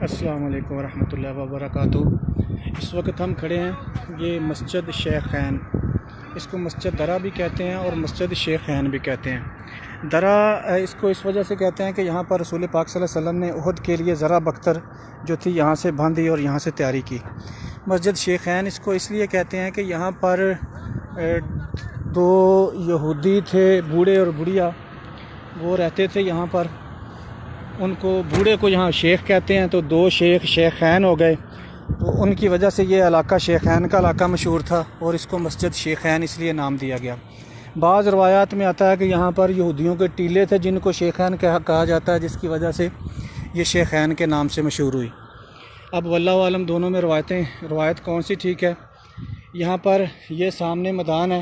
السلام علیکم ورحمۃ اللہ وبرکاتہ۔ اس وقت ہم کھڑے ہیں یہ مسجد شیخین، اس کو مسجد درا بھی کہتے ہیں اور مسجد شیخین بھی کہتے ہیں۔ درا اس کو اس وجہ سے کہتے ہیں کہ یہاں پر رسول پاک صلی اللہ علیہ وسلم نے احد کے لیے ذرا بختر جو تھی یہاں سے باندھی اور یہاں سے تیاری کی۔ مسجد شیخین اس کو اس لیے کہتے ہیں کہ یہاں پر دو یہودی تھے، بوڑھے اور بڑھیا، وہ رہتے تھے یہاں پر۔ ان کو بوڑھے کو یہاں شیخ کہتے ہیں، تو دو شیخ شیخین ہو گئے، تو ان کی وجہ سے یہ علاقہ شیخین کا علاقہ مشہور تھا اور اس کو مسجد شیخین اس لیے نام دیا گیا۔ بعض روایات میں آتا ہے کہ یہاں پر یہودیوں کے ٹیلے تھے جن کو شیخین کہا جاتا ہے، جس کی وجہ سے یہ شیخین کے نام سے مشہور ہوئی۔ اب واللہ عالم دونوں میں روایت کون سی ٹھیک ہے۔ یہاں پر یہ سامنے میدان ہے،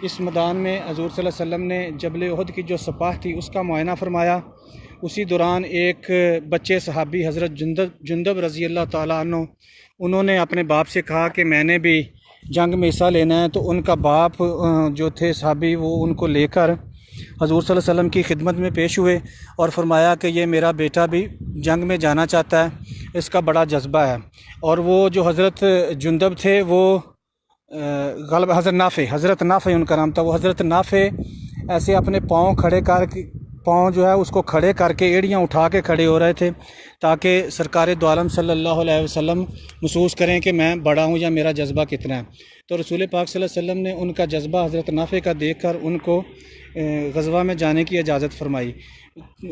اس میدان میں حضور صلی اللہ علیہ وسلم نے جبل احد کی جو سپاہ تھی اس کا معائنہ فرمایا۔ اسی دوران ایک بچے صحابی حضرت جندب رضی اللہ تعالیٰ عنہ، انہوں نے اپنے باپ سے کہا کہ میں نے بھی جنگ میں حصہ لینا ہے، تو ان کا باپ جو تھے صحابی وہ ان کو لے کر حضور صلی اللہ علیہ وسلم کی خدمت میں پیش ہوئے اور فرمایا کہ یہ میرا بیٹا بھی جنگ میں جانا چاہتا ہے، اس کا بڑا جذبہ ہے۔ اور وہ جو حضرت جندب تھے وہ غالب حضرت نافع ان کا نام تھا، وہ حضرت نافع ایسے اپنے پاؤں جو ہے اس کو کھڑے کر کے ایڑیاں اٹھا کے کھڑے ہو رہے تھے تاکہ سرکار دو عالم صلی اللہ علیہ وسلم محسوس کریں کہ میں بڑا ہوں یا میرا جذبہ کتنا ہے۔ تو رسول پاک صلی اللہ علیہ وسلم نے ان کا جذبہ حضرت نافع کا دیکھ کر ان کو غزوہ میں جانے کی اجازت فرمائی۔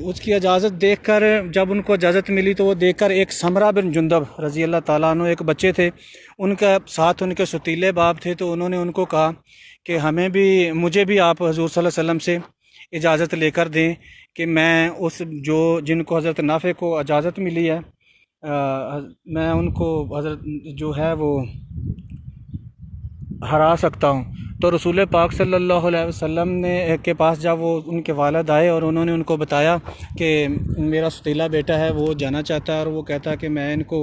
اس کی اجازت دیکھ کر جب ان کو اجازت ملی تو وہ دیکھ کر ایک سمرہ بن جندب رضی اللہ تعالیٰ عنہ، ایک بچے تھے، ان کا ساتھ ان کے ستیلے باپ تھے، تو انہوں نے ان کو کہا کہ مجھے بھی آپ حضور صلی اللہ علیہ وسلم سے اجازت لے کر دیں کہ میں جن کو حضرت نافع کو اجازت ملی ہے میں ان کو حضرت جو ہے وہ ہرا سکتا ہوں۔ تو رسول پاک صلی اللہ علیہ وسلم کے پاس جب وہ ان کے والد آئے اور انہوں نے ان کو بتایا کہ میرا ستیلا بیٹا ہے وہ جانا چاہتا ہے اور وہ کہتا ہے کہ میں ان کو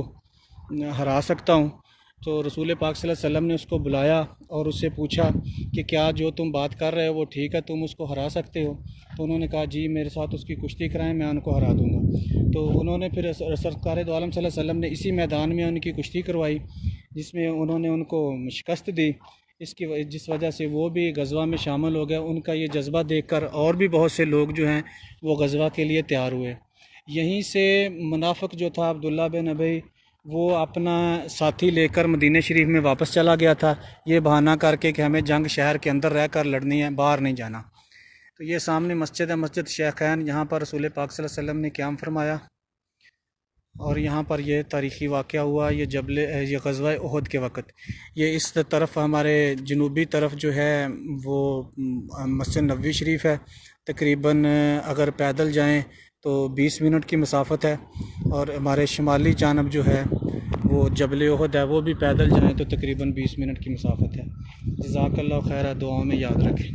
ہرا سکتا ہوں، تو رسول پاک صلی اللہ علیہ وسلم نے اس کو بلایا اور اس سے پوچھا کہ کیا جو تم بات کر رہے ہو وہ ٹھیک ہے، تم اس کو ہرا سکتے ہو؟ تو انہوں نے کہا جی میرے ساتھ اس کی کشتی کرائیں، میں ان کو ہرا دوں گا۔ تو انہوں نے پھر سرکار دو عالم صلی اللہ علیہ وسلم نے اسی میدان میں ان کی کشتی کروائی، جس میں انہوں نے ان کو شکست دی، جس وجہ سے وہ بھی غزوہ میں شامل ہو گئے۔ ان کا یہ جذبہ دیکھ کر اور بھی بہت سے لوگ جو ہیں وہ غزوہ کے لیے تیار ہوئے۔ یہیں سے منافق جو تھا عبداللہ بن ابی، وہ اپنا ساتھی لے کر مدینہ شریف میں واپس چلا گیا تھا، یہ بہانہ کر کے کہ ہمیں جنگ شہر کے اندر رہ کر لڑنی ہے، باہر نہیں جانا۔ تو یہ سامنے مسجد ہے، مسجد شیخین، یہاں پر رسول پاک صلی اللہ علیہ وسلم نے قیام فرمایا اور یہاں پر یہ تاریخی واقعہ ہوا، یہ غزوہ احد کے وقت۔ یہ اس طرف ہمارے جنوبی طرف جو ہے وہ مسجد نبوی شریف ہے، تقریباً اگر پیدل جائیں تو 20 منٹ کی مسافت ہے، اور ہمارے شمالی جانب جو ہے وہ جبل احد ہے، وہ بھی پیدل جائیں تو تقریباً 20 منٹ کی مسافت ہے۔ جزاک اللہ خیر، دعاؤں میں یاد رکھیں۔